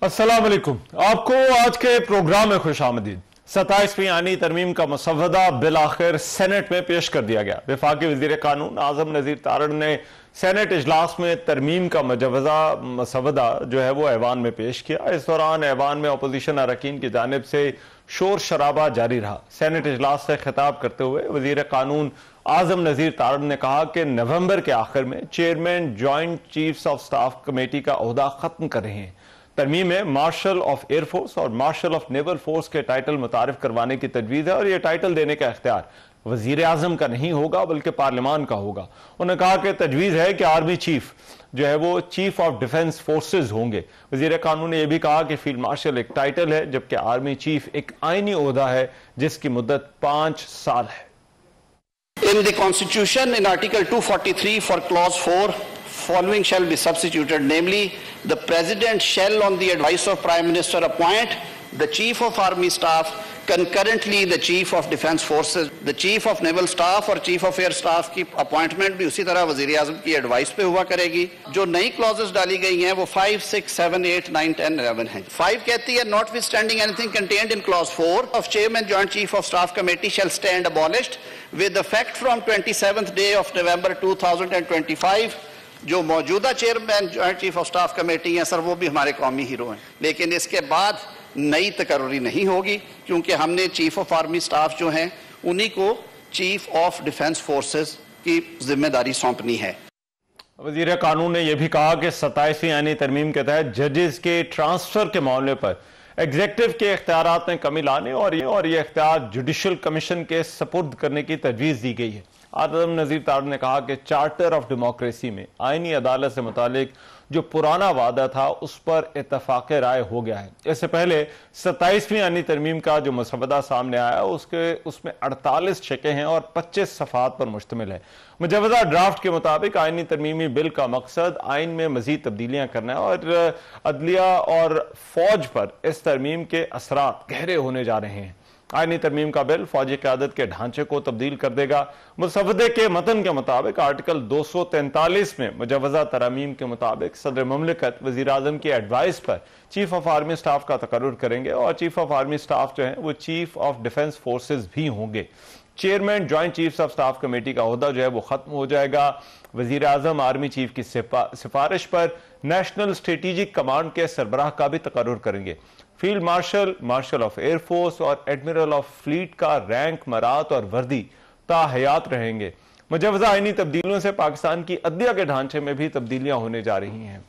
अस्सलाम वालेकुम। आपको आज के प्रोग्राम में खुश आमदीद। 27वीं आईनी तरमीम का मसवदा बिल आखिर सेनेट में पेश कर दिया गया। वफाकी वजीर कानून आजम नजीर तारड़ ने सेनेट इजलास में तरमीम का मसवदा जो है वो ऐवान में पेश किया। इस दौरान ऐवान में अपोजिशन अरकान की जानिब से शोर शराबा जारी रहा। सेनेट इजलास से खिताब करते हुए वजीर कानून आजम नजीर तारड़ ने कहा कि नवंबर के आखिर में chairman joint chiefs of staff committee का ओहदा खत्म कर रहे हैं। तरमीम में मार्शल ऑफ एयरफोर्स और मार्शल ऑफ नेवल फोर्स के टाइटल मुतारिफ करवाने की तजवीज है और यह टाइटल देने का इख्तियार वजीर आजम का नहीं होगा बल्कि पार्लियामान का होगा। उन्होंने कहा कि तजवीज है कि आर्मी चीफ जो है वो चीफ ऑफ डिफेंस फोर्सेज होंगे। वजीर कानून ने यह भी कहा कि फील्ड मार्शल एक टाइटल है जबकि आर्मी चीफ एक आईनी ओहदा है जिसकी मुद्दत 5 साल है। In the Constitution, in Article 243 for Clause 4, following shall be substituted, namely, the President shall, on the advice of Prime Minister, appoint the Chief of Army Staff, concurrently the Chief of Defence Forces, the Chief of Naval Staff और Chief of Air Staff की appointment भी उसी तरह वज़ीर आज़म की advice पे हुआ करेगी। जो नई क्लॉजेस डाली गई हैं वो 5, 6, 7, 8, 9, 10, 11 हैं। 5 कहती है notwithstanding anything contained in Clause 4 of Chairman Joint Chief of Staff Committee shall stand abolished with effect from 27th day of November 2025। जो मौजूदा chairman joint chief of staff committee हैं सर वो भी हमारे कौमी हीरो हैं, लेकिन इसके बाद नई तकर्री नहीं होगी क्योंकि हमने चीफ ऑफ आर्मी स्टाफ जो हैं उन्हीं को चीफ ऑफ डिफेंस फोर्सेस की जिम्मेदारी सौंपनी है। वजीर कानून ने यह भी कहा कि 27वीं आईनी तरमीम के तहत जजेस के ट्रांसफर के मामले पर एग्जीक्यूटिव के इख्तियारात में कमी लाने और ये इख्तियार जुडिशल कमीशन के सपुर्द करने की तजवीज़ दी गई है। आजम नजीर तारड़ ने कहा कि चार्टर ऑफ डेमोक्रेसी में आईनी अदालत से मुतालिक जो पुराना वादा था उस पर इत्तफाक राय हो गया है। इससे पहले 27वीं आईनी तरमीम का जो मसवदा सामने आया उसमें 48 शिकें हैं और 25 सफ़हात पर मुश्तमिल है। मुजवजा ड्राफ्ट के मुताबिक आईनी तरमीमी बिल का मकसद आइन में मजीद तब्दीलियां करना है और अदलिया और फौज पर इस तरमीम के असरात गहरे होने जा रहे हैं। आईनी तरमीम का बिल फौजी क़यादत के ढांचे को तब्दील कर देगा। मुसवदे के मतन के मुताबिक आर्टिकल 243 में मुजवजा तरमीम के मुताबिक सदर मुमलिकत वज़ीर आज़म की एडवाइस पर चीफ ऑफ आर्मी स्टाफ का तकर्रुर करेंगे और चीफ ऑफ आर्मी स्टाफ जो है वो चीफ ऑफ डिफेंस फोर्सेज भी होंगे। Chairman joint chiefs of staff committee का ओहदा जो है वो खत्म हो जाएगा। वज़ीर आज़म आर्मी चीफ की सिफारिश पर नेशनल स्ट्रेटेजिक कमांड के सरबराह का भी तकर्रुर करेंगे। Field marshal, marshal of air force और एडमिरल ऑफ फ्लीट का रैंक, मरात और वर्दी ताहयात रहेंगे। मुजवजा आईनी तब्दीलियों से पाकिस्तान की अदलिया के ढांचे में भी तब्दीलियां होने जा रही हैं।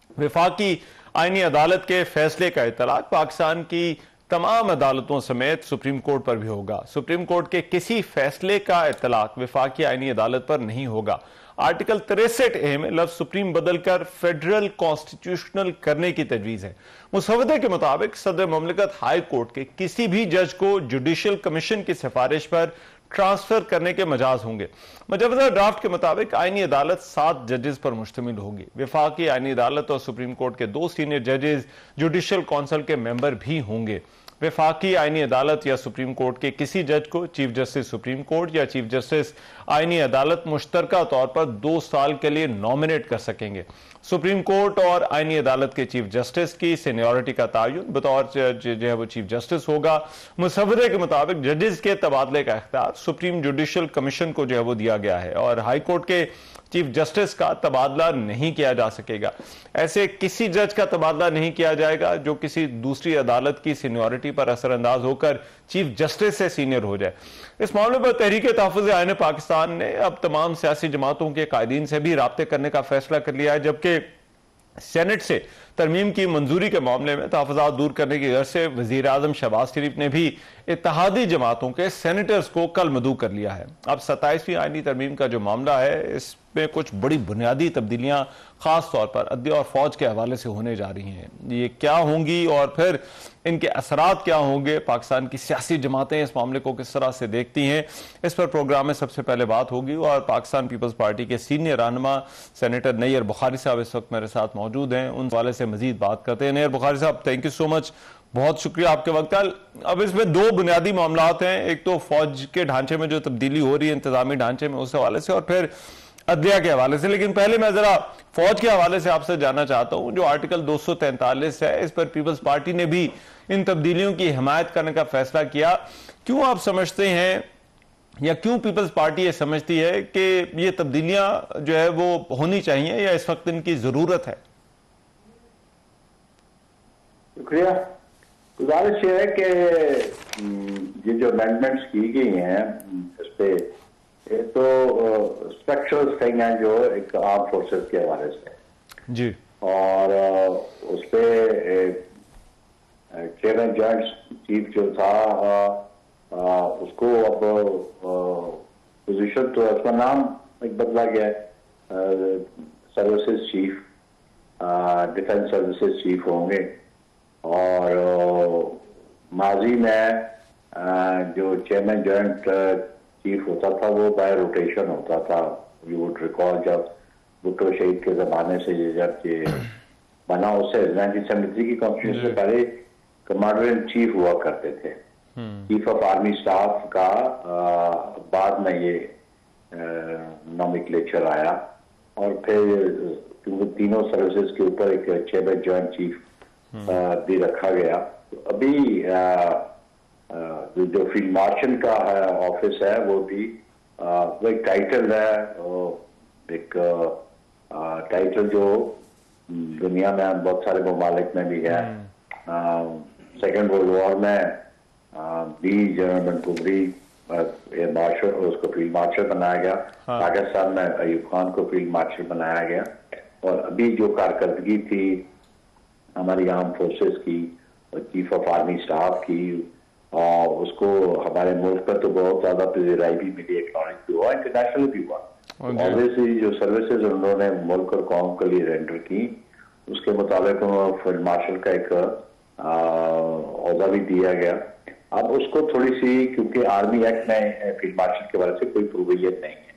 वफाकी आईनी अदालत के फैसले का इतलाक पाकिस्तान की तमाम अदालतों समेत सुप्रीम कोर्ट पर भी होगा। सुप्रीम कोर्ट के किसी फैसले का इतलाक वफाकी आईनी अदालत पर नहीं होगा। आर्टिकल 63A में लफ्ज सुप्रीम बदलकर फेडरल कॉन्स्टिट्यूशनल करने की तजवीज है। मुसवदे के मुताबिक सदर मुमलिकत हाई कोर्ट के किसी भी जज को जुडिशल कमीशन की सिफारिश पर ट्रांसफर करने के मजाज होंगे। मुजवजा ड्राफ्ट के मुताबिक आईनी अदालत 7 जजेस पर मुश्तमिल होगी। वफाकी आईनी अदालत और सुप्रीम कोर्ट के 2 सीनियर जजेस जुडिशल काउंसिल के मेंबर भी होंगे। वफाकी आईनी अदालत या सुप्रीम कोर्ट के किसी जज को चीफ जस्टिस सुप्रीम कोर्ट या चीफ जस्टिस आईनी अदालत मुश्तरका तौर पर 2 साल के लिए नॉमिनेट कर सकेंगे। सुप्रीम कोर्ट और आईनी अदालत के चीफ जस्टिस की सीनियरिटी का तयन बतौर जो है वो चीफ जस्टिस होगा। मुसवदे के मुताबिक जजेस के तबादले का इख्तियार सुप्रीम जुडिशल कमीशन को जो है वो दिया गया है और हाई कोर्ट के चीफ जस्टिस का तबादला नहीं किया जा सकेगा। ऐसे किसी जज का तबादला नहीं किया जाएगा जो किसी दूसरी अदालत की सीनियरिटी पर असरअंदाज होकर चीफ जस्टिस से सीनियर हो जाए। इस मामले पर तहरीक तहफ़्फ़ुज़ आईन पाकिस्तान ने अब तमाम सियासी जमातों के कायदीन से भी राब्ते करने का फैसला कर लिया है, जबकि सेनेट से तरमीम की मंजूरी के मामले में तहफ़्फ़ुज़ात दूर करने की गर्ज से वज़ीर आज़म शहबाज शरीफ ने भी इत्तेहादी जमातों के सेनेटर्स को कल मदऊ कर लिया है। अब 27वीं आईनी तरमीम का जो मामला है इसमें कुछ बड़ी बुनियादी तब्दीलियां खास तौर पर अदलिया और फौज के हवाले से होने जा रही हैं। ये क्या होंगी और फिर इनके असरात क्या होंगे, पाकिस्तान की सियासी जमातें इस मामले को किस तरह से देखती हैं, इस पर प्रोग्राम में सबसे पहले बात होगी और पाकिस्तान पीपल्स पार्टी के सीनियर रहनुमा सेनेटर नैयर बुखारी साहब इस वक्त मेरे साथ मौजूद हैं। उन हवाले से मजीद बात करते हैं। नैयर बुखारी साहब, थैंक यू सो मच, बहुत शुक्रिया आपके वक्त का। अब इसमें 2 बुनियादी मामलात हैं, एक तो फौज के ढांचे में जो तब्दीली हो रही है इंतजामी ढांचे में उस हवाले से, और फिर अदलिया के हवाले से। लेकिन पहले मैं जरा फौज के हवाले से आपसे जानना चाहता हूं। जो आर्टिकल 243 है, इस पर पीपल्स पार्टी ने भी इन तब्दीलियों की हिमायत करने का फैसला किया। क्यों आप समझते हैं, या क्यों पीपल्स पार्टी ये समझती है कि ये तब्दीलियां जो है वो होनी चाहिए, या इस वक्त इनकी जरूरत है? शुक्रिया। गुजारिश ये है कि ये जो अमेंडमेंट्स की गई हैं इस पे, तो स्ट्रक्चरल थिंग है जो एक आर्म फोर्सेस के हवाले से जी, और उस पे चेयरमैन जॉइंट चीफ जो था उसको अब पोजीशन, तो उसका नाम एक बदला गया है, services chief, defence services chief होंगे। और माजी में जो चेयरमैन जॉइंट चीफ होता था वो बाय रोटेशन होता था। यू वुड रिकॉल जब भुट्टो शहीद के जमाने से ये जब ये बना, उससे 1973 की कॉन्स्टिट्यूशन से पहले कमांडर इन चीफ हुआ करते थे। चीफ ऑफ आर्मी स्टाफ का बाद में ये नॉमिक्लेचर आया, और फिर क्योंकि तीनों सर्विसेज के ऊपर एक चेयरमैन जॉइंट चीफ भी रखा गया। अभी जो फील्ड मार्शल का ऑफिस है वो भी वो एक टाइटल है, एक टाइटल जो दुनिया में बहुत सारे ममालिक में भी है। सेकेंड वर्ल्ड वॉर में भी जनरल मनकूबरी मार्शल, उसको फील्ड मार्शल बनाया गया। पाकिस्तान में अयूब खान को फील्ड मार्शल बनाया गया। और अभी जो कारकर्दगी थी हमारी आर्म फोर्सेस की और चीफ ऑफ आर्मी स्टाफ की, और उसको हमारे मुल्क पर तो बहुत ज्यादा पजीराई भी मिली, एक्नॉलेज भी हुआ, इंटरनेशनल भी हुआ। ऑब्वियसली जो सर्विसेज उन्होंने मुल्क और कौम के लिए रेंडर की, उसके मुताबिक फील्ड मार्शल का एक औहदा भी दिया गया। अब उसको थोड़ी सी, क्योंकि आर्मी एक्ट में फील्ड मार्शल के बारे से कोई प्रोविजन नहीं है,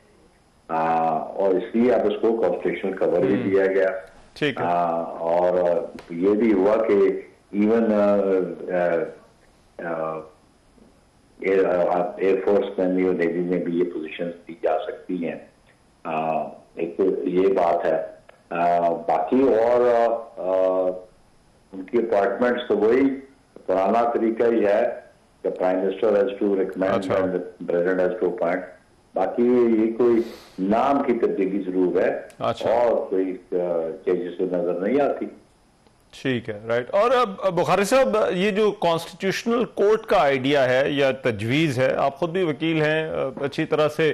और इसलिए अब उसको कॉन्स्टिट्यूशनल कवर भी दिया गया। ठीक है। और ये भी हुआ कि इवन एयरफोर्स में भी और नेवी में भी ये पोजीशंस दी जा सकती हैं। एक ये बात है। बाकी और उनकी अपॉइंटमेंट्स तो वही पुराना तरीका ही है, prime minister has to recommend and president has to appoint. बाकी ये कोई नाम की तब्दीली जरूर है, और कोई चेंजेस नजर नहीं आती। ठीक है, राइट। और अब बुखारी साहब, ये जो कॉन्स्टिट्यूशनल कोर्ट का आइडिया है या तजवीज़ है, आप खुद भी वकील हैं, अच्छी तरह से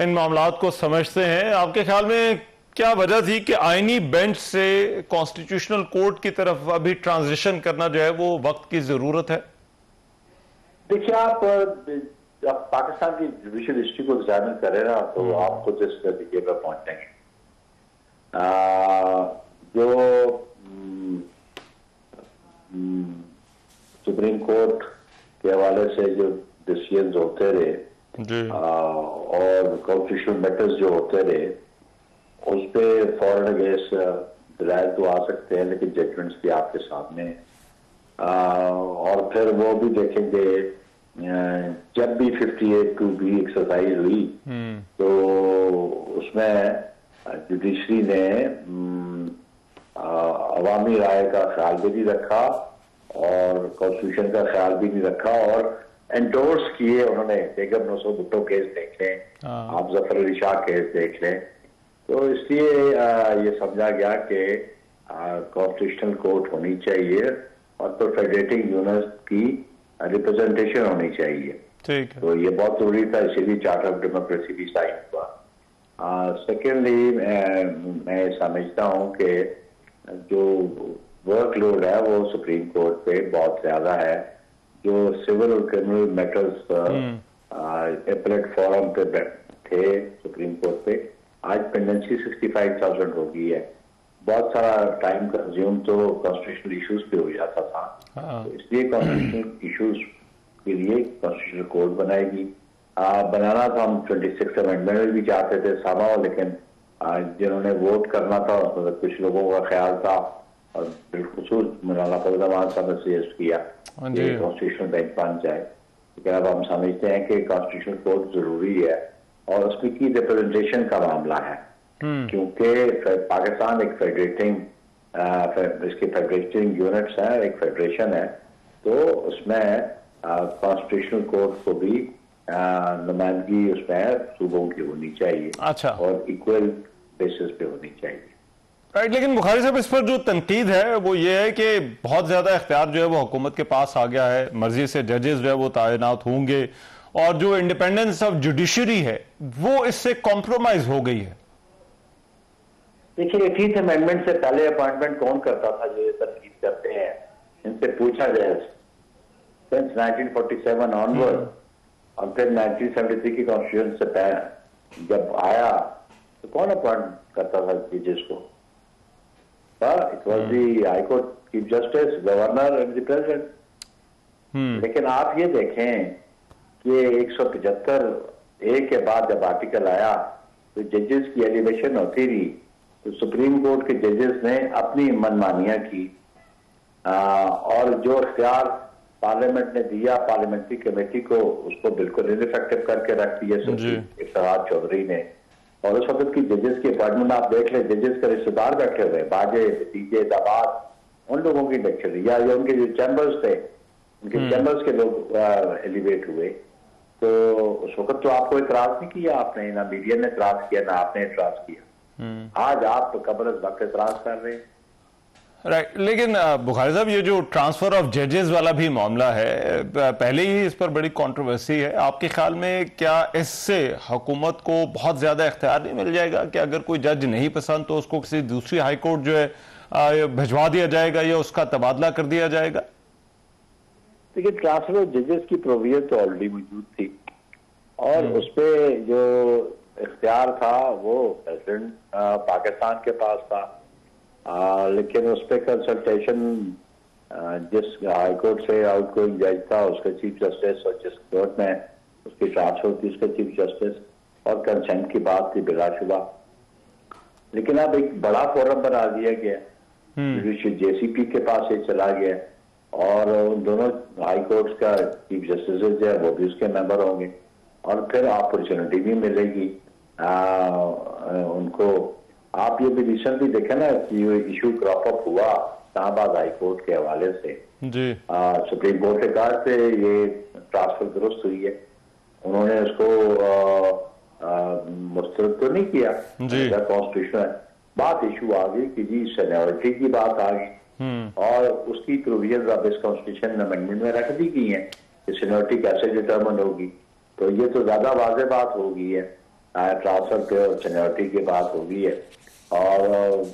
इन मामलात को समझते हैं, आपके ख्याल में क्या वजह थी कि आईनी बेंच से कॉन्स्टिट्यूशनल कोर्ट की तरफ अभी ट्रांजिशन करना जो है वो वक्त की जरूरत है? देखिए, आप पाकिस्तान की जुडिशियल हिस्ट्री को एग्जामिन करें ना, तो आपको जिस नतीजे पर पहुंचेंगे, जो सुप्रीम कोर्ट के हवाले से जो डिसीजन होते रहे और कॉन्स्टिट्यूशनल मैटर्स जो होते रहे, उस पर फॉरन अगेंस्ट दलाइल तो आ सकते हैं, लेकिन जजमेंट्स भी आपके सामने। और फिर वो भी देखेंगे, जब भी 58(2)B एक्सरसाइज हुई तो उसमें जुडिशरी ने अवामी राय का ख्याल भी नहीं रखा और कॉन्स्टिट्यूशन का ख्याल भी नहीं रखा, और एंडोर्स किए उन्होंने। बेगम नसो भुट्टो केस देख लें, आप जफर अली शाह केस देख लें। तो इसलिए ये समझा गया कि कॉन्स्टिट्यूशनल कोर्ट होनी चाहिए और तो फेडरेटिंग यूनिट की रिप्रेजेंटेशन होनी चाहिए। ठीक है। तो ये बहुत जरूरी था, इसीलिए चार्टर ऑफ डेमोक्रेसी भी साइन हुआ। सेकेंडली मैं समझता हूँ कि जो वर्कलोड है वो सुप्रीम कोर्ट पे बहुत ज्यादा है। जो सिविल और क्रिमिनल मैटर्स एपलेट फोरम पे थे सुप्रीम कोर्ट पे, आज पेंडेंसी 65,000 हो गई है। बहुत सारा टाइम कंज्यूम तो कॉन्स्टिट्यूशनल इश्यूज पे हो जाता था। तो इसलिए कॉन्स्टिट्यूशनल इश्यूज के लिए कॉन्स्टिट्यूशनल कोर्ट बनाएगी। बनाना तो हम 26 अमेंडमेंट भी चाहते थे सामा, लेकिन जिन्होंने वोट करना था उसमें तो कुछ लोगों का ख्याल था, और बिलखुसूस मौलाना फजल रहमान साहब ने सजेस्ट किया कि कॉन्स्टिट्यूशनल बेंच बन जाए। लेकिन अब हम समझते हैं कि कॉन्स्टिट्यूशनल कोर्ट जरूरी है, और उसमें की रिप्रेजेंटेशन का मामला है, क्योंकि पाकिस्तान एक फेडरेटिंग इसके फेडरेटिंग यूनिट्स है, एक फेडरेशन है, तो उसमें कॉन्स्टिट्यूशनल कोर्ट को भी नुमाइंदगी उसमें सूबों की होनी चाहिए। अच्छा। और इक्वल बेसिस पे होनी चाहिए। राइट, लेकिन बुखारी साहब इस पर जो तनकीद है वो ये है कि बहुत ज्यादा इख्तियार जो है वो हुकूमत के पास आ गया है, मर्जी से जजेस जो है वो तैनात होंगे और जो इंडिपेंडेंस ऑफ जुडिशरी है वो इससे कॉम्प्रोमाइज हो गई है। देखिए 18th अमेंडमेंट से पहले अपॉइंटमेंट कौन करता था, जो ये तनकीद करते हैं इनसे पूछा जाए। सिंस 1947 ऑनवर्ड और फिर 1973 की कॉन्स्टिट्यूशन से पहले जब आया तो कौन अपॉइंट करता था जजेस को? It was the high court chief justice, governor and the president. लेकिन आप ये देखें कि 175A के बाद जब आर्टिकल आया तो जजेस की एलिवेशन होती रही, तो सुप्रीम कोर्ट के जजेस ने अपनी मनमानियां की और जो इख्तियार पार्लियामेंट ने दिया पार्लियामेंट्री कमेटी को, उसको बिल्कुल इनइफेक्टिव करके रख दिया इफ्तिखार चौधरी ने। और उस वक्त की जजेस की अपॉइंटमेंट आप देख ले, जजेस के रिश्तेदार बैठे हुए, बाजे, भतीजे, दामाद, उन लोगों की लेक्चर या उनके जो चैम्बर्स थे, उनके चैम्बर्स के लोग एलिवेट हुए। तो उस वक्त तो आपको इतराज नहीं किया आपने, ना मीडिया ने इतराज किया, ना आपने इतराज किया। आज आप तो कब्र वक्त इतराज कर रहे हैं। राइट, लेकिन बुखारी साहब ये जो ट्रांसफर ऑफ जजेस वाला भी मामला है, पहले ही इस पर बड़ी कंट्रोवर्सी है। आपके ख्याल में क्या इससे हुकूमत को बहुत ज्यादा इख्तियार नहीं मिल जाएगा कि अगर कोई जज नहीं पसंद तो उसको किसी दूसरी हाई कोर्ट जो है भिजवा दिया जाएगा या उसका तबादला कर दिया जाएगा? देखिए ट्रांसफर ऑफ जजेस की प्रोविजन तो ऑलरेडी मौजूद थी और उसपे जो इख्तियार था वो प्रेसिडेंट पाकिस्तान के पास था। लेकिन उस पर कंसल्टेशन जिस हाई कोर्ट से आउट गोइंग जज था उसके चीफ जस्टिस और जिस कोर्ट में उसकी ट्रांसफर थी उसके चीफ जस्टिस और कंसेंट की बात थी बिलाशुबा। लेकिन अब एक बड़ा फोरम बना दिया गया, जुडिशल जेसीपी के पास ये चला गया और उन दोनों हाई कोर्ट्स का चीफ जस्टिस जो है वो भी उसके मेंबर होंगे और फिर अपॉर्चुनिटी भी मिलेगी उनको। आप ये भी रिसेंटली देखे ना कि ये इशू क्रॉप अप हुआ इस्लामाबाद हाई कोर्ट के हवाले से जी। सुप्रीम कोर्ट के कहा से ये ट्रांसफर दुरुस्त हुई है, उन्होंने उसको मुस्तरद तो नहीं किया, कॉन्स्टिट्यूशन है। बात इशू आ गई कि जी सीनियरिटी की बात आ गई और उसकी प्रोविजन अब इस कॉन्स्टिट्यूशन अमेंडमेंट में रख दी गई है कि सीनियरिटी कैसे डिटर्मिन होगी। तो ये तो ज्यादा वाज़ेह बात हो गई है, ट्रांसफर पे और सीनियरिटी की बात हो गई है और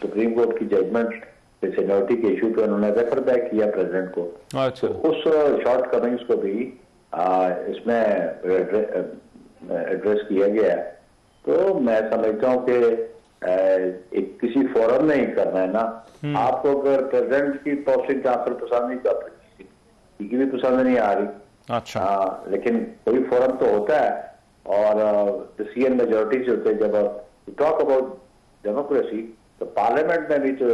सुप्रीम कोर्ट की जजमेंट सीनियरिटी के इशू पे उन्होंने रेफर बैक किया प्रेसिडेंट को। अच्छा। तो उस शॉर्ट कमिंग्स को भी इसमें एड्रेस किया गया है। तो मैं समझता हूँ कि किसी फोरम में ही करना है ना। आपको अगर प्रेसिडेंट की पोस्टिंग ट्रांसफर पसंद नहीं कर किसी की भी पसंद नहीं आ रही, अच्छा, लेकिन कोई फोरम तो होता है और डिसीजन मेजोरिटी से होते हैं। जब टॉक अबाउट डेमोक्रेसी तो पार्लियामेंट में भी तो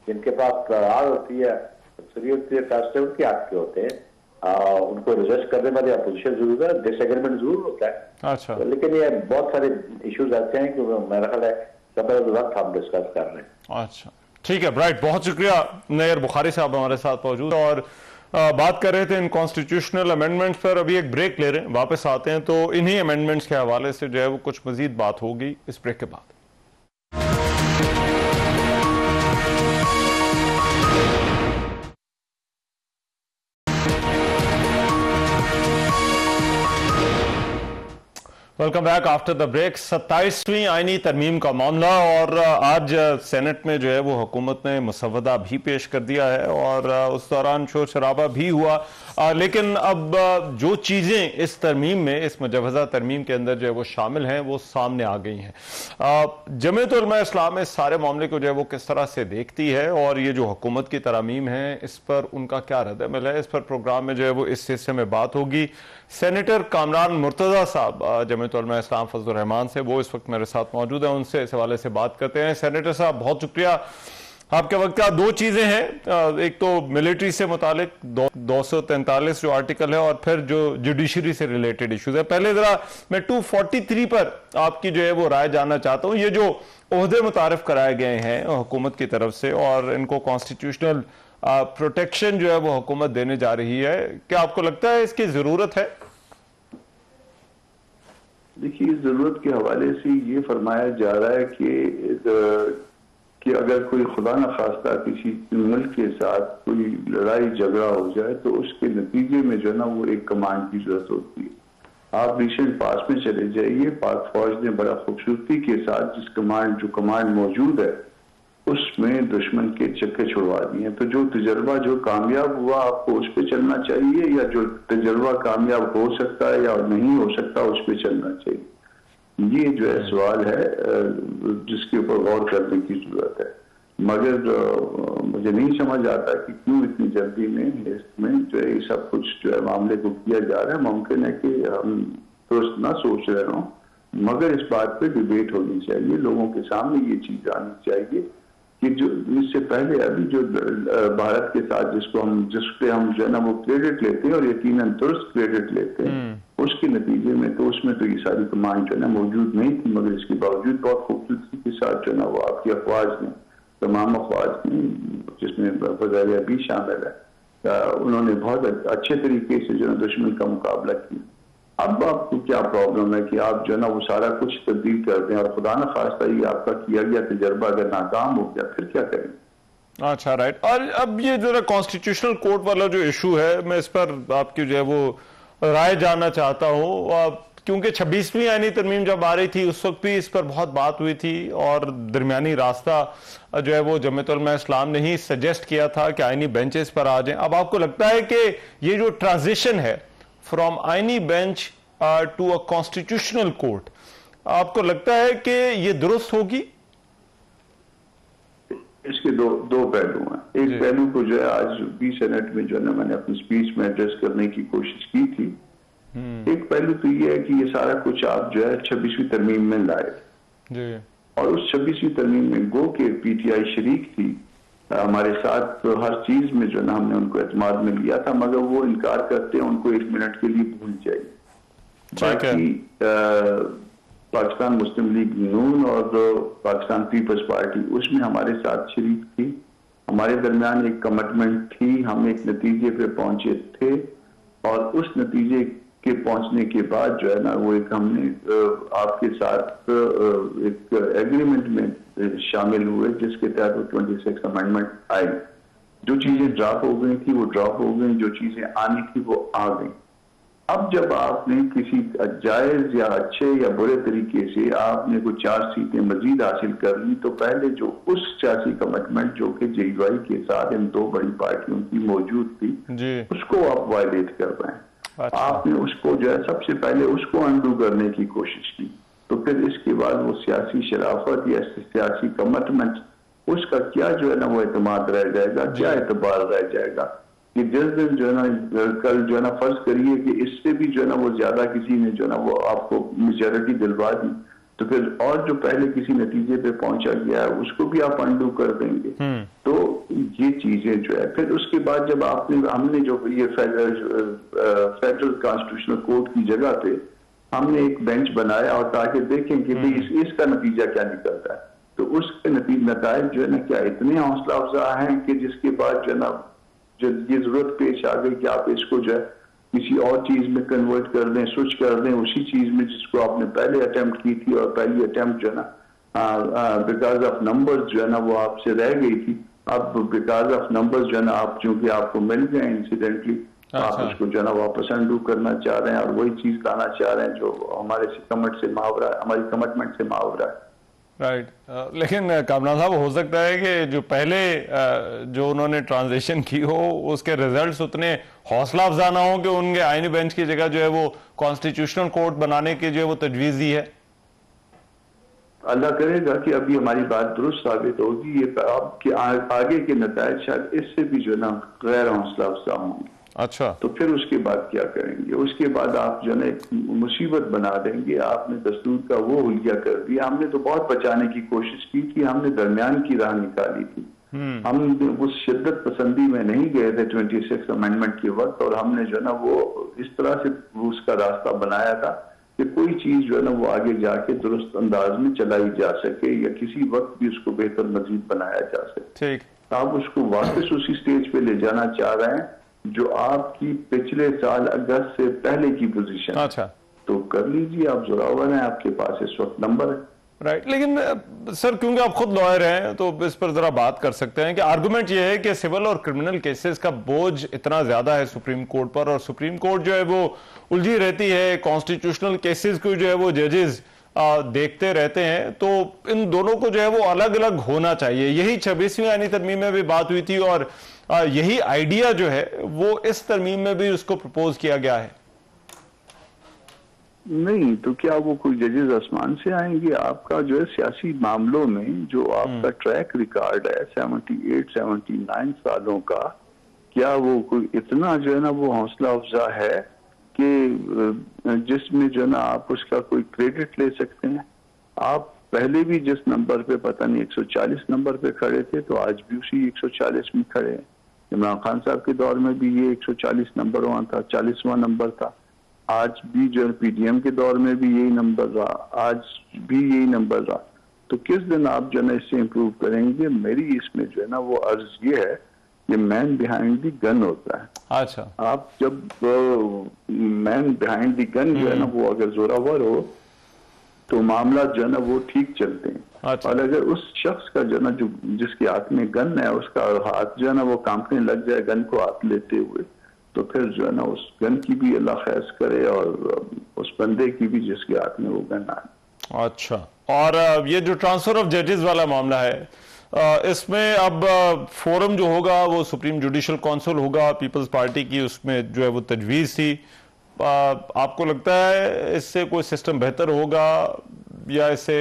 जिनके पास करार होती है फैसले उनके हाथ के होते हैं, उनको रिजेक्ट करने वाले अपोजिशन जरूर है, डिसएग्रीमेंट जरूर होता है। अच्छा। तो लेकिन ये बहुत सारे इश्यूज आते हैं कि मेरा ख्याल है जबरदस्त हम डिस्कस कर रहे हैं। अच्छा, ठीक है, राइट, बहुत शुक्रिया नैयर बुखारी साहब हमारे साथ मौजूद और बात कर रहे थे इन कॉन्स्टिट्यूशनल अमेंडमेंट्स पर। अभी एक ब्रेक ले रहे हैं, वापस आते हैं तो इन्हीं अमेंडमेंट्स के हवाले से जो है वो कुछ मजीद बात होगी इस ब्रेक के बाद। Welcome back after the break. 27वीं आईनी तरमीम का मामला और आज सेनेट में जो है वो हुकूमत ने मुसवदा भी पेश कर दिया है और उस दौरान शोर शराबा भी हुआ। लेकिन अब जो चीज़ें इस तरमीम में, इस मुजवज़ा तरमीम के अंदर जो है वो शामिल हैं वो सामने आ गई हैं। जमीयत उलमा इस्लाम इस सारे मामले को जो है वो किस तरह से देखती है और ये जो हुकूमत की तरमीम है इस पर उनका क्या रद्द-ए-अमल है, इस पर प्रोग्राम में जो है वो इस हिस्से में बात होगी। सेनेटर कामरान मुर्तज़ा साहब जमीयत उलमा इस्लाम फजल रहमान से, वो इस वक्त मेरे साथ मौजूद है, उनसे इस हवाले से बात करते हैं। सेनेटर साहब बहुत शुक्रिया आपके वक्त का दो चीजें हैं, एक तो मिलिट्री से मुतालिक 243 जो आर्टिकल है और फिर जो जुडिशरी से रिलेटेड इश्यूज है। पहले जरा मैं 243 पर आपकी जो है वो राय जानना चाहता हूं। ये जो ओहदे मुतारफ कराए गए हैं हुकूमत की तरफ से और इनको कॉन्स्टिट्यूशनल प्रोटेक्शन जो है वो हुकूमत देने जा रही है, क्या आपको लगता है इसकी जरूरत है? देखिए, जरूरत के हवाले से ये फरमाया जा रहा है कि अगर कोई खुदा न खास्ता किसी मुल्क के साथ कोई लड़ाई झगड़ा हो जाए तो उसके नतीजे में जो है ना वो एक कमांड की जरूरत होती है। आप रिसेंट पास में चले जाइए, पाक फौज ने बड़ा खूबसूरती के साथ जो कमांड मौजूद है उसमें दुश्मन के चक्के छुड़वा दिए। तो जो तजर्बा जो कामयाब हुआ आपको उस पर चलना चाहिए, या जो तजर्बा कामयाब हो सकता है या नहीं हो सकता उस पर चलना चाहिए? ये जो है सवाल है जिसके ऊपर गौर करने की जरूरत है। मगर मुझे नहीं समझ आता कि क्यों इतनी जल्दी में इसमें जो है सब कुछ जो है मामले को किया जा रहा है। मुमकिन है कि हम दुरुस्त ना सोच रहे हों, मगर इस बात पे डिबेट होनी चाहिए, लोगों के सामने ये चीज आनी चाहिए कि जो इससे पहले अभी जो भारत के साथ जिसपे हम जो है ना वो क्रेडिट लेते हैं और यकीनन दुरुस्त क्रेडिट लेते हैं, उसके नतीजे में तो उसमें तो ये सारी कमांड जो है ना मौजूद नहीं थी, मगर इसके बावजूद बहुत खूबसूरती के साथ जो है ना वो आपकी अफवाज ने, तमाम अफवाज ने जिसमें फजाइलिया भी शामिल है, उन्होंने बहुत अच्छे तरीके से जो है दुश्मन का मुकाबला किया। अब आपको क्या प्रॉब्लम है कि आप जो है ना वो सारा कुछ तब्दील कर दें और खुदा न खास्ता ये आपका किया गया तजर्बा अगर नाकाम हो गया फिर क्या करें? अच्छा, राइट। और अब ये जो कॉन्स्टिट्यूशनल कोर्ट वाला जो इशू है, मैं इस पर आपकी जो है वो राय जानना चाहता हूँ, क्योंकि 26वीं आईनी तरमीम जब आ रही थी उस वक्त भी इस पर बहुत बात हुई थी और दरमियानी रास्ता जो है वो जमीयत उलमा इस्लाम ने ही सजेस्ट किया था कि आईनी बेंचेस पर आ जाएं। अब आपको लगता है कि ये जो ट्रांजिशन है फ्रॉम आईनी bench to a constitutional court, आपको लगता है कि ये दुरुस्त होगी? इसके दो पहलू हैं। एक पहलू को जो है आज भी सेनेट में जो है ना मैंने अपनी स्पीच में एड्रेस करने की कोशिश की थी। एक पहलू तो ये है कि ये सारा कुछ आप जो है 26वीं तरमीम में लाए और उस 26वीं तरमीम में गो के पीटीआई शरीक थी हमारे साथ, तो हर चीज में जो ना हमने उनको एतमाद में लिया था, मगर वो इनकार करते हैं, उनको 1 मिनट के लिए भूल जाइए। बाकी पाकिस्तान मुस्लिम लीग नून और पाकिस्तान पीपल्स पार्टी उसमें हमारे साथ शरीक थी, हमारे दरमियान एक कमिटमेंट थी, हम एक नतीजे पे पहुंचे थे और उस नतीजे के पहुंचने के बाद जो है ना वो एक हमने आपके साथ एक एग्रीमेंट में शामिल हुए जिसके तहत वो 26 अमेंडमेंट आई। जो चीजें ड्रॉप हो गई थी वो ड्रॉप हो गई, जो चीजें आनी थी वो आ गई। अब जब आपने किसी जायज या अच्छे या बुरे तरीके से आपने कोई 4 सीटें मजीद हासिल कर ली, तो पहले जो उस सियासी कमिटमेंट जो कि जेयूआई के साथ इन 2 बड़ी पार्टियों की मौजूद थी उसको आप वायलेट कर रहे हैं। अच्छा। आपने उसको जो है सबसे पहले उसको अंडू करने की कोशिश की, तो फिर इसके बाद वो सियासी शराफत या सियासी कमिटमेंट उसका क्या जो है ना वो एतमाद रह जाएगा, क्या एतबार रह जाएगा कि जिस दिन जो है ना कल जो है ना फर्ज करिए कि इससे भी जो है ना वो ज्यादा किसी ने जो है ना वो आपको मेजॉरिटी दिलवा दी, तो फिर और जो पहले किसी नतीजे पे पहुंचा गया है उसको भी आप अंडू कर देंगे। तो ये चीजें जो है फिर उसके बाद जब हमने जो ये फेडरल कॉन्स्टिट्यूशनल कोर्ट की जगह पे हमने एक बेंच बनाया और ताकि देखें कि भाई इसका नतीजा क्या निकलता है, तो उसके नतीजे जो है ना क्या इतने हौसला अफजा हैं कि जिसके बाद जो है ना जो ये जरूरत पेश आ गई कि आप इसको जो है किसी और चीज में कन्वर्ट कर दें, स्विच कर दें उसी चीज में जिसको आपने पहले अटेम्प्ट की थी, और पहली अटेम्प्ट जो है ना बिकॉज ऑफ नंबर्स जो है ना वो आपसे रह गई थी। अब बिकॉज ऑफ नंबर्स जो है ना आप चूंकि आपको मिल गए इंसिडेंटली, आप उसको जो है ना वापस अंडू करना चाह रहे हैं और वही चीज लाना चाह रहे हैं जो हमारे हमारी कमिटमेंट से मुहावरा है। राइट। लेकिन कामरान साहब, हो सकता है कि जो पहले जो उन्होंने ट्रांजिशन की हो उसके रिजल्ट्स उतने हौसला अफजा ना हो कि उनके आईनी बेंच की जगह जो है वो कॉन्स्टिट्यूशनल कोर्ट बनाने की जो है वो तजवीज दी है। अल्लाह करेगा कि अभी हमारी बात दुरुस्त साबित होगी, ये आपके आगे के नतायज शायद इससे भी जो है ना गैर हौसला अफजा होंगे। अच्छा, तो फिर उसके बाद क्या करेंगे? उसके बाद आप जो है मुसीबत बना देंगे। आपने दस्तूर का वो हुलिया कर दिया। हमने तो बहुत बचाने की कोशिश की थी, हमने दरमियान की राह निकाली थी, हम उस शिद्दत पसंदी में नहीं गए थे 26 अमेंडमेंट के वक्त, और हमने जो है ना वो इस तरह से उसका रास्ता बनाया था कि कोई चीज जो है ना वो आगे जाके दुरुस्त अंदाज में चलाई जा सके या किसी वक्त भी उसको बेहतर मजीद बनाया जा सके। ठीक, आप उसको वापस उसी स्टेज पे ले जाना चाह रहे हैं जो आपकी पिछले साल अगस्त से पहले की पोजीशन। अच्छा, तो कर लीजिए, आप जोरावर हैं, आपके पास इस वक्त नंबर है। राइट, लेकिन सर क्योंकि आप खुद लॉयर हैं तो इस पर जरा बात कर सकते हैं कि आर्गुमेंट ये है कि सिविल और क्रिमिनल केसेस का बोझ इतना ज्यादा है सुप्रीम कोर्ट पर, और सुप्रीम कोर्ट जो है वो उलझी रहती है, कॉन्स्टिट्यूशनल केसेस को जो है वो जजेस देखते रहते हैं, तो इन दोनों को जो है वो अलग अलग होना चाहिए। यही 26वीं आईनी तरमीम में भी बात हुई थी और यही आइडिया जो है वो इस तरमीम में भी उसको प्रपोज किया गया है। नहीं तो क्या वो कोई जजेस आसमान से आएंगे? आपका जो है सियासी मामलों में जो आपका ट्रैक रिकॉर्ड है 78-79 सालों का, क्या वो कोई इतना जो है ना वो हौसला अफजा है कि जिसमें जो है ना आप उसका कोई क्रेडिट ले सकते हैं? आप पहले भी जिस नंबर पे पता नहीं 140 नंबर पे खड़े थे, तो आज भी उसी 140 में खड़े हैं। इमरान खान साहब के दौर में भी ये 140 नंबर वहां था, 40वां नंबर था। आज भी जो है पीडीएम के दौर में भी यही नंबर रहा, आज भी यही नंबर रहा। तो किस दिन आप जो है इससे इम्प्रूव करेंगे? मेरी इसमें जो है ना वो अर्ज ये है कि मैन बिहाइंड द गन होता है। अच्छा, आप जब मैन बिहाइंड द गन जो है ना वो अगर जोरावर हो तो मामला जो है ना वो ठीक चलते हैं। अच्छा। और अगर उस शख्स का जो है ना जो जिसके हाथ में गन है उसका हाथ जो है ना वो कांपने लग जाए गन को हाथ लेते हुए, तो फिर जो है ना उस गन की भी अल्लाह खैर करे और उस बंदे की भी जिसके हाथ में वो गन आए। अच्छा, और ये जो ट्रांसफर ऑफ जजेस वाला मामला है, इसमें अब फोरम जो होगा वो सुप्रीम जुडिशल काउंसिल होगा, पीपल्स पार्टी की उसमें जो है वो तजवीज़ थी। आपको लगता है इससे कोई सिस्टम बेहतर होगा या इससे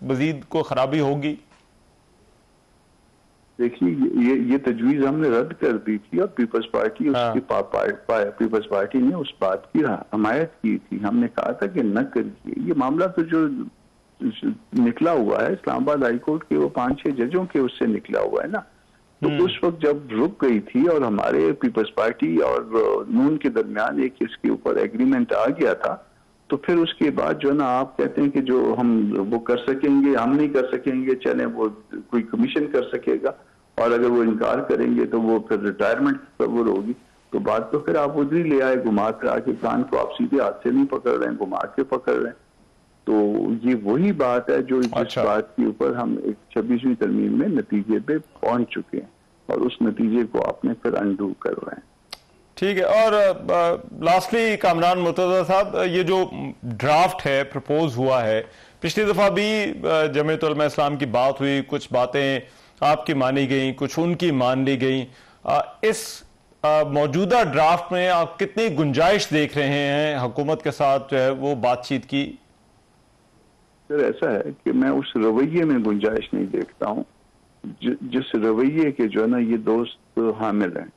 मजीद कोई खराबी होगी? देखिए ये तजवीज हमने रद्द कर दी थी और पीपल्स पार्टी उसकी पीपल्स पार्टी ने उस बात की हमायत की थी। हमने कहा था कि न करिए। ये मामला तो जो निकला हुआ है इस्लामाबाद हाई कोर्ट के वो 5-6 जजों के उससे निकला हुआ है ना, तो उस वक्त जब रुक गई थी और हमारे पीपल्स पार्टी और नून के दरमियान एक इसके ऊपर एग्रीमेंट आ गया था, तो फिर उसके बाद जो है ना आप कहते हैं कि जो हम वो कर सकेंगे, हम नहीं कर सकेंगे, चले वो कोई कमीशन कर सकेगा, और अगर वो इनकार करेंगे तो वो फिर रिटायरमेंट तस्वुर होगी। तो बात तो फिर आप उधर ही ले आए, घुमा कर आके कान को आप सीधे हाथ से नहीं पकड़ रहे हैं, घुमा के पकड़ रहे हैं। तो ये वही बात है जो जिस बात के ऊपर हम एक 26वीं तरमीम में नतीजे पे पहुंच चुके हैं, और उस नतीजे को आपने फिर अनडू कर रहे हैं। ठीक है, और लास्टली कामरान मुर्तजा साहब, ये जो ड्राफ्ट है प्रपोज हुआ है, पिछली दफा भी जमीयत उलमा इस्लाम की बात हुई, कुछ बातें आपकी मानी गई, कुछ उनकी मान ली गई। इस मौजूदा ड्राफ्ट में आप कितनी गुंजाइश देख रहे हैं हुकूमत के साथ जो है वो बातचीत की? सर ऐसा है कि मैं उस रवैये में गुंजाइश नहीं देखता हूँ जिस रवैये के जो है ना ये दोस्त हामिल हैं।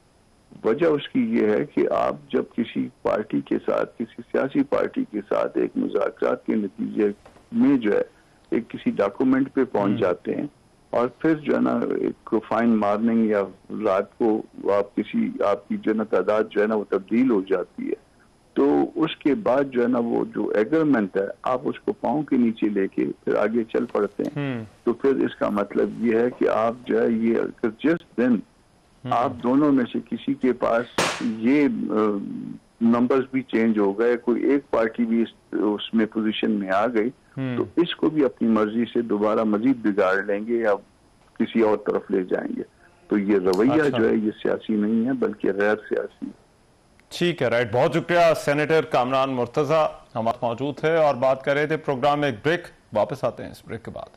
वजह उसकी ये है कि आप जब किसी पार्टी के साथ, किसी सियासी पार्टी के साथ एक मुज़ाकरात के नतीजे में जो है एक किसी डॉक्यूमेंट पे पहुंच जाते हैं और फिर जो है ना एक फाइन मार्निंग या रात को आपकी जो है ना तादाद जो है ना वो तब्दील हो जाती है, तो उसके बाद जो है ना वो जो एग्रीमेंट है आप उसको पांव के नीचे लेके फिर आगे चल पड़ते हैं। तो फिर इसका मतलब ये है कि आप जो है ये जिस दिन आप दोनों में से किसी के पास ये नंबर्स भी चेंज हो गए, कोई एक पार्टी भी उसमें पोजीशन में आ गई, तो इसको भी अपनी मर्जी से दोबारा मजीद बिगाड़ लेंगे या किसी और तरफ ले जाएंगे। तो ये रवैया जो है ये सियासी नहीं है बल्कि गैर सियासी है। ठीक है, राइट, बहुत शुक्रिया। सेनेटर कामरान मुर्तजा हमारे मौजूद थे और बात कर रहे थे। प्रोग्राम में एक ब्रेक, वापस आते हैं इस ब्रेक के बाद।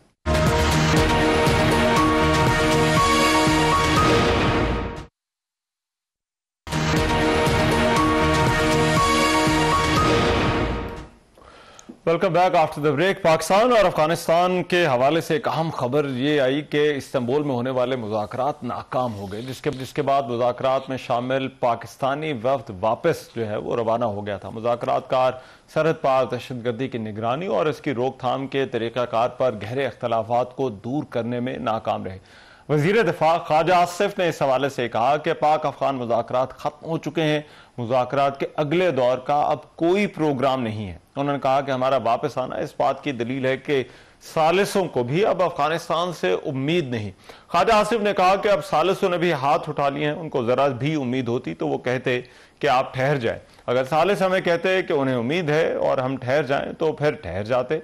Welcome back after the break. Pakistan और अफगानिस्तान के हवाले से एक अहम खबर ये आई कि इस्तांबुल में होने वाले मुज़ाकरात नाकाम हो गए, जिसके बाद मुज़ाकरात में शामिल पाकिस्तानी वफ्द वापस जो है वो रवाना हो गया था। मुज़ाकरातकार सरहद पार दहशतगर्दी की निगरानी और इसकी रोकथाम के तरीक़ाकार पर गहरे इख्तलाफात को दूर करने में नाकाम रहे। वज़ीर दिफा ख्वाजा आसिफ ने इस हवाले से कहा कि पाक अफगान मुज़ाकरात खत्म हो चुके हैं, मुज़ाकरात के अगले दौर का अब कोई प्रोग्राम नहीं है। उन्होंने कहा कि हमारा वापस आना इस बात की दलील है कि सालिसों को भी अब अफगानिस्तान से उम्मीद नहीं। ख्वाजा आसिफ ने कहा कि अब सालिसों ने भी हाथ उठा लिए हैं, उनको जरा भी उम्मीद होती तो वो कहते कि आप ठहर जाएं। अगर सालिस हमें कहते कि उन्हें उम्मीद है और हम ठहर जाएं तो फिर ठहर जाते।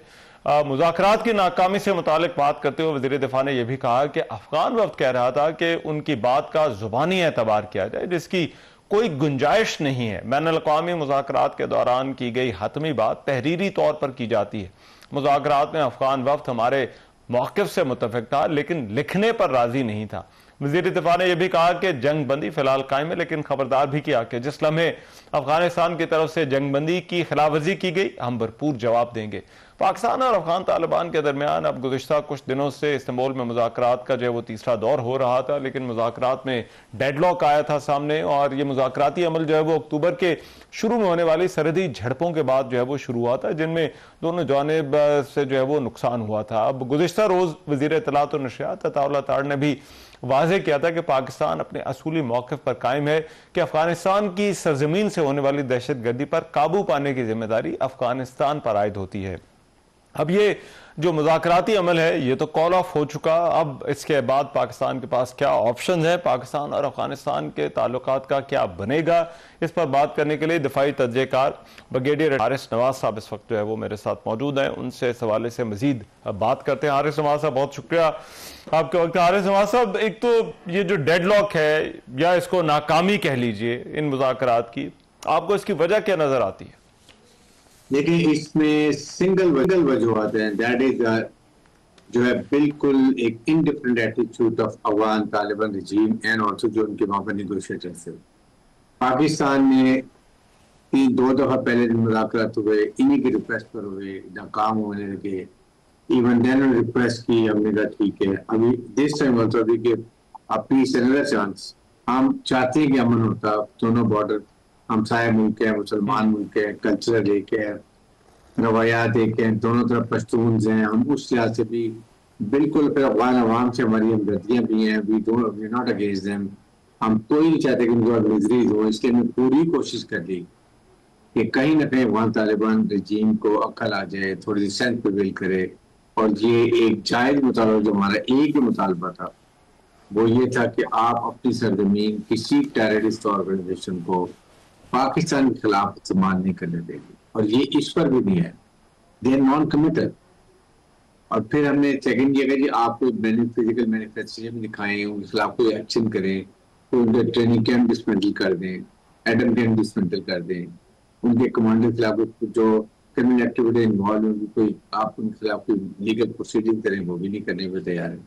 मुज़ाकरात की नाकामी से मुतालिक बात करते हुए वज़ीर दिफा ने यह भी कहा कि अफगान वक्त कह रहा था कि उनकी बात का जुबानी एतबार किया जाए, जिसकी कोई गुंजाइश नहीं है। बैनुल-अक़वामी मुज़ाकरात के दौरान की गई हतमी बात तहरीरी तौर पर की जाती है। मुज़ाकरात में अफगान वक्त हमारे मौक़िफ़ से मुत्तफ़िक़ था, लेकिन लिखने पर राजी नहीं था। वज़ीर दिफा ने यह भी कहा कि जंग बंदी फिलहाल कायम है, लेकिन खबरदार भी किया कि जिस लम्हे अफगानिस्तान की तरफ से जंग बंदी की खिलाफवर्जी की गई, हम भरपूर जवाब देंगे। पाकिस्तान और अफगान तालिबान के दरमियान अब गुज़िश्ता कुछ दिनों से इस्तांबुल में मुज़ाकरात का जो है वो तीसरा दौर हो रहा था, लेकिन मुज़ाकरात में डेडलॉक आया था सामने, और ये मुज़ाकराती अमल जो है वो अक्टूबर के शुरू में होने वाली सरहदी झड़पों के बाद जो है वो शुरू हुआ था, जिनमें दोनों जानिब से जो है वो नुकसान हुआ था। अब गुज़िश्ता रोज़ वज़ीर इत्तलात और नशरियात अताउल्लाह तार ने भी वाज़ेह किया था कि पाकिस्तान अपने असूली मौक़िफ़ पर कायम है कि अफगानिस्तान की सरजमीन से होने वाली दहशत गर्दी पर काबू पाने की जिम्मेदारी अफगानिस्तान पर आयद होती है। अब ये जो मुज़ाकराती अमल है ये तो कॉल ऑफ हो चुका, अब इसके बाद पाकिस्तान के पास क्या ऑप्शन है, पाकिस्तान और अफगानिस्तान के ताल्लुकात का क्या बनेगा, इस पर बात करने के लिए दिफाई तज्ज़ेकार ब्रिगेडियर हारिस नवाज साहब इस वक्त जो है वो मेरे साथ मौजूद हैं। उनसे इस हवाले से मजीद बात करते हैं। हारिस नवाज साहब, बहुत शुक्रिया आपके वक्त। हारिस नवाज साहब, एक तो ये जो डेडलॉक है या इसको नाकामी कह लीजिए इन मुज़ाकरात की, आपको इसकी वजह क्या नजर आती है? देखिए, इसमें सिंगल वजूहत हैं। दैट इज जो है बिल्कुल एक indifferent attitude of Afghan Taliban regime and also जो उनके वहां पर निगोशिएटर्स थे। पाकिस्तान में 2 दफा पहले मुज़ाकरात हुए, इन्हीं की रिक्वेस्ट पर हुए, नाकाम होने लगे। इवन देन रिक्वेस्ट की, हमने कहा ठीक है, अभी दिस टाइम ऑल्सो अभी के पीस अनदर चांस। हम चाहते हैं कि अमन होता, दोनों बॉर्डर हमसाया मुल्क है, मुसलमान मुल्क है, कल्चरल एक है, रवायात एक है, दोनों तरफ पश्तून हैं। हम उस लिहाज से भी बिल्कुल फिर अफगान अवाम से हमारी हमदर्दियाँ भी हैं, वी नॉट अगेंस्ट देम। हम कोई नहीं चाहते कि उनको मिजरीज हो, इसलिए हमने पूरी कोशिश कर ली कि कहीं ना कहीं अफगान तालिबान रजीम को अक्ल आ जाए, थोड़ी सी सेंस प्रिवेल करे। और ये एक जायज मुतालबा जो हमारा एक ही मुतालबा था वो ये था कि आप अपनी सरजमीन किसी टेररिस्ट ऑर्गेनाइजेशन को पाकिस्तान के खिलाफ इस्तेमाल नहीं करने देंगे, और ये इस पर भी नहीं है, दे आर नॉन कमिटेड। और फिर हमने सेकंड किया कि आप कोई फिजिकल मैनिफेस्टेशन दिखाएं, उनके खिलाफ कोई एक्शन करें, तो उनके ट्रेनिंग कैंप डिसमेंटल कर दें, एडम कैंप डिसमेंटल कर दें, उनके कमांडर के खिलाफ जो क्रिमिनल एक्टिविटी इन्वॉल्व होगी कोई आप उनके खिलाफ कोई लीगल प्रोसीडिंग करें, वो भी नहीं करने को तैयार है।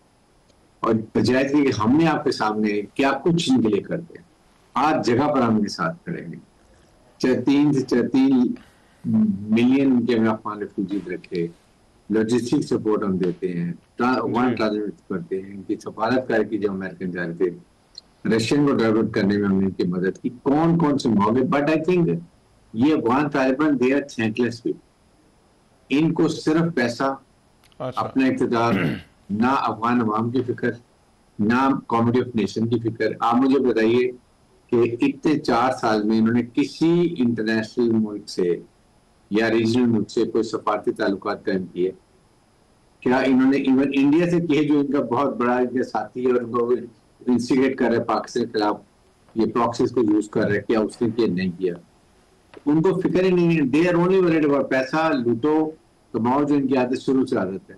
और बजाय कि हमने आपके सामने क्या कुछ इनके लिए करते हैं, आज जगह पर हम इनके साथ खड़े हैं। 3 मिलियन उनके अफगान रेफ्यूजीज रखे, लॉजिस्टिक सपोर्ट हम देते हैं, वन ट्रांसलेट करते हैं, इनकी सफारतकारी की जो अमेरिकन जा रहे थे, रशियन को डाइवर्ट करने में हमने इनकी मदद की, कौन कौन से मौके। बट आई थिंक ये Afghan Taliban they are thankless भी, इनको सिर्फ पैसा, अपना इक़्तिदार, ना अफगान अवाम की फिक्र, ना कॉमिटी ऑफ नेशन की फिक्र। आप मुझे बताइए कि इतने 4 साल में इन्होंने किसी इंटरनेशनल मुल्क से या रीजनल मुल्क से कोई सफारती ताल्लुकात कायम किए? क्या इन्होंने इवन इंडिया से किए, जो इनका बहुत बड़ा इनका साथी है और उनको इंस्टिगेट कर रहे हैं पाकिस्तान के खिलाफ, ये प्रॉक्सीज को यूज कर रहे हैं, क्या उसने किया? नहीं किया। उनको फिक्र ही नहीं है, they are only worried about पैसा, लूटो कमाओ, जो इनकी आदत शुरू से आदत है।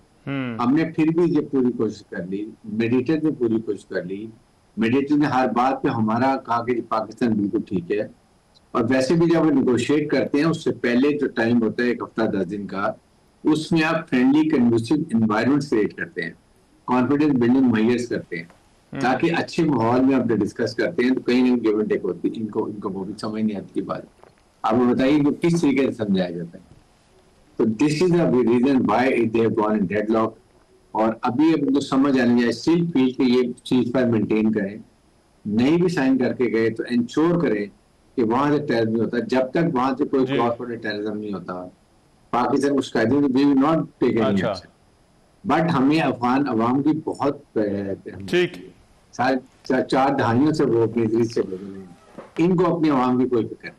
हमने फिर भी ये पूरी कोशिश कर ली, मेडिएटर ने पूरी कोशिश कर ली, मेडिएटर ने हर बात पे हमारा कहा कि पाकिस्तान बिल्कुल ठीक है। और वैसे भी जब निगोशिएट करते हैं उससे पहले जो टाइम होता है 1 हफ्ता 10 दिन का, उसमें आप फ्रेंडली कंडूसिव एनवायरनमेंट क्रिएट करते हैं, कॉन्फिडेंस बिल्डिंग मुहैया करते हैं, ताकि अच्छे माहौल में आप डिस्कस करते हैं तो कहीं ना गिव एंड टेक होती है। इनको वो भी समझ नहीं आती बात। आप बताइए कि किस तरीके से समझाया जाता है। तो this is the reason why they have gone in deadlock. और अभी अब उनको समझ आने जाए, स्टिल फील कि ये चीज पर मेंटेन करें, नहीं भी साइन करके गए तो इंश्योर करें कि वहां से टेररिज्म नहीं होता। जब तक वहां से कोई क्रॉस बॉर्डर टेररिज्म नहीं होता, पाकिस्तान कुछ कहते हैं, we will not take any action. But हमें अफगान अवाम की बहुत ठीक चार दहाइयों से वो अपनी दृष्टि से बदल रहे हैं, इनको अपनी आवाम की कोई फिक्र।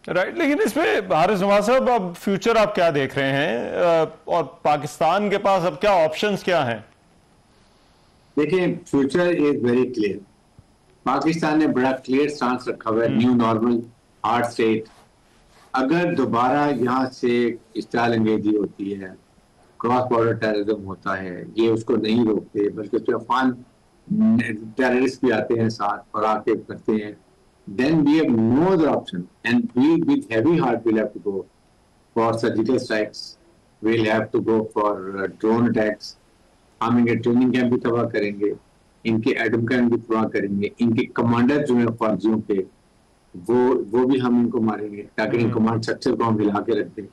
राइट, लेकिन इसमें हारिस नवाज साहब अब फ्यूचर आप क्या देख रहे हैं और पाकिस्तान के पास अब क्या ऑप्शंस क्या हैं? देखिए, future is very clear. Pakistan ने बड़ा क्लियर स्टांस रखा हुआ है, न्यू नॉर्मल, हार्ड स्टेट। अगर दोबारा यहाँ से इस्ताल अंगेजी होती है, क्रॉस बॉर्डर टेररिज्म होता है, ये उसको नहीं रोकते, बल्कि उसमें अफगान टेररिस्ट भी आते हैं साथ और आके करते हैं, then we have no other option, and we with heavy heart will have to go for surgical strikes, we'll have to go for drone attacks, हम इनके ट्रेनिंग कैंप भी तबाह करेंगे, इनके एडम कैंप भी तबाह करेंगे, इनके कमांडर जो है फौजियों के वो भी हम इनको मारेंगे ताकि इन कमांड स्ट्रक्चर को हम हिला के रख दें।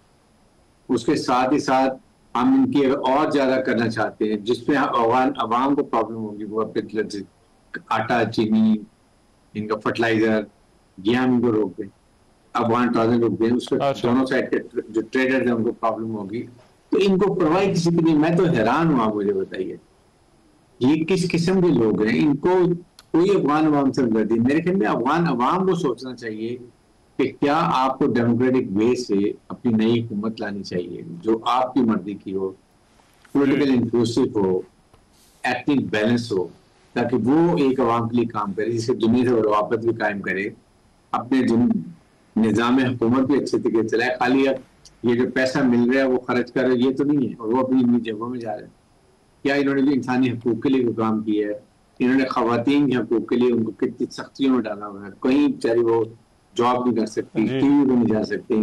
उसके साथ ही साथ हम इनकी और ज्यादा करना चाहते हैं, जिसमें अवाम को प्रॉब्लम होगी, वो अपने आटा, चीनी, इनका फर्टिलाइजर, ये हम इनको रोक दें, अफगान ट्रांजिट रोक दें, उसमें दोनों साइड के जो ट्रेडर्स हैं उनको प्रॉब्लम होगी, तो इनको परवाह किसी की नहीं। मैं तो हैरान हुआ, मुझे बताइए ये किस किस्म के लोग हैं, इनको कोई अफगान अवाम से हमदर्दी। मेरे ख्याल में अफगान अवाम को सोचना चाहिए कि क्या आपको डेमोक्रेटिक वे से अपनी नई हुकूमत लानी चाहिए जो आपकी मर्जी की हो, पॉलिटिकल इंक्लूसिव हो, एथनिक बैलेंस हो, ताकि वो एक अवाम के लिए काम करे, जिससे दुनिया से रवाबत भी कायम करे, अपने निज़ाम हुकूमत भी अच्छे तरीके से चलाए। खाली अब ये जो पैसा मिल रहा है वो खर्च कर रहे, ये तो नहीं है, और वो अपनी जगहों में जा रहे हैं। क्या इन्होंने जो इंसानी हकूक के लिए काम किया है, इन्होंने खवातीन के हकूक के लिए उनको कितनी सख्तियों में डाला हुआ है। कहीं बेचारी वो जॉब नहीं कर सकती, टीवी पे नहीं जा सकती,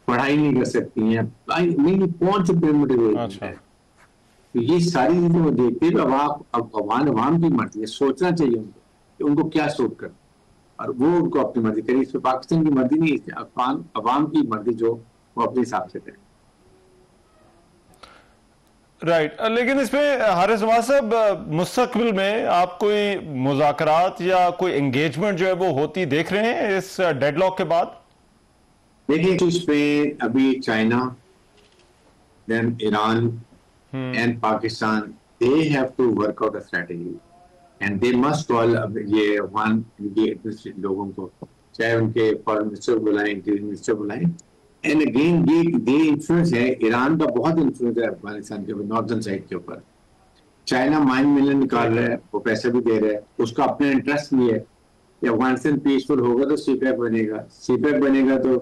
पढ़ाई नहीं कर सकती हैं, कौन से पेमेंट है। तो ये सारी चीजें वो देखते हैं। अवाम की मर्जी है, सोचना चाहिए उनको कि उनको क्या सूट कर, और वो उनको अपनी मर्जी करे। इसमें पाकिस्तान की मर्जी नहीं, इसमें अवाम की मर्जी जो वो अपने हिसाब से करे। राइट, लेकिन इसमें हारिस नवाज साहब मुस्तकबिल में आप कोई मुज़ाकरात या कोई एंगेजमेंट जो है वो होती देख रहे हैं इस डेडलॉक के बाद? देखिए, इसमें अभी China, then Iran and Pakistan, they have to work out a strategy, and they must call ये अफगान लोगों को, चाहे उनके फॉरेन मिनिस्टर बुलाएं, इंटीरियर मिनिस्टर बुलाएं, एंड अगेन ये इन्फ्लुएंस है, ईरान का बहुत इन्फ्लुएंस है अफगानिस्तान के नॉर्दर्न साइड के ऊपर। चाइना माइन मिलन निकाल रहा है, वो पैसे भी दे रहा है, उसका अपना इंटरेस्ट भी है कि अफगानिस्तान पीसफुल होगा तो सीपैक बनेगा, सीपैक बनेगा तो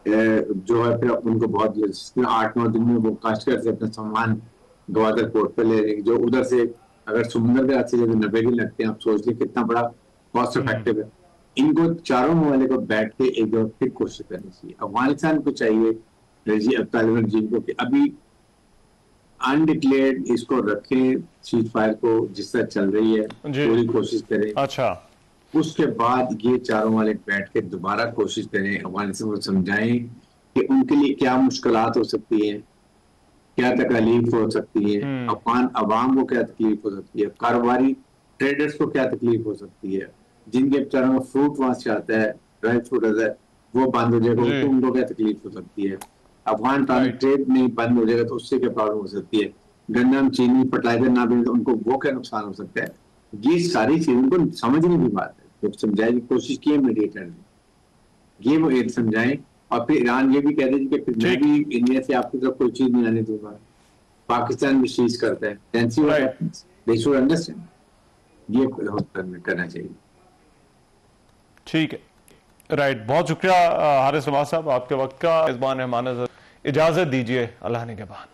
जो है फिर उनको बहुत 8-9 दिन में वो कास्ट करके अपना सामान गवादर पोर्ट पर ले रहे, जो उधर से अगर समुद्र के रास्ते 90 दिन लगते हैं, आप सोच लें कितना बड़ा कॉस्ट इफेक्टिव है। इनको चारों ममालिक को बैठ के एक बार फिर कोशिश करनी चाहिए। अफगानिस्तान को चाहिए तालिबान रजीम को कि अभी अनडिक्लेयर्ड इसको रखें, सीज फायर को जिस तरह चल रही है पूरी कोशिश करें। अच्छा, उसके बाद ये चारों ममालिक बैठ के दोबारा कोशिश करें, अफगानिस्तान को समझाएं कि उनके लिए क्या मुश्किलात हो सकती है, क्या तकलीफ हो सकती है, अफगान अवाम को क्या तकलीफ हो सकती है, कारोबारी ट्रेडर्स को क्या तकलीफ हो सकती है, जिनके बेचारों में फ्रूट वहां से आता है, ड्राई फ्रूट आता है, वो बंद हो जाएगा तो उनको क्या तकलीफ हो सकती है, अफगान ट्रेड नहीं बंद हो जाएगा तो उससे क्या प्रॉब्लम हो सकती है, गन्ना, चीनी, फर्टिलाइजर ना मिले तो उनको वो क्या नुकसान हो सकता है। ये सारी चीजें उनको समझने की बात है, जब समझाने की कोशिश की है मीडिएटर ने, ये वो एक समझाएं। और फिर ईरान ये भी कह दीजिए कि फिर मैं भी इंडिया से आपकी तरफ कोई चीज नहीं आने दूंगा, पाकिस्तान भी चीज करता है, दे शुड अंडरस्टैंड, ये करना चाहिए। ठीक है, राइट, बहुत शुक्रिया हारिस नवाज साहब आपके वक्त का। इस बार इजाजत दीजिए, अल्लाह ने के बाद।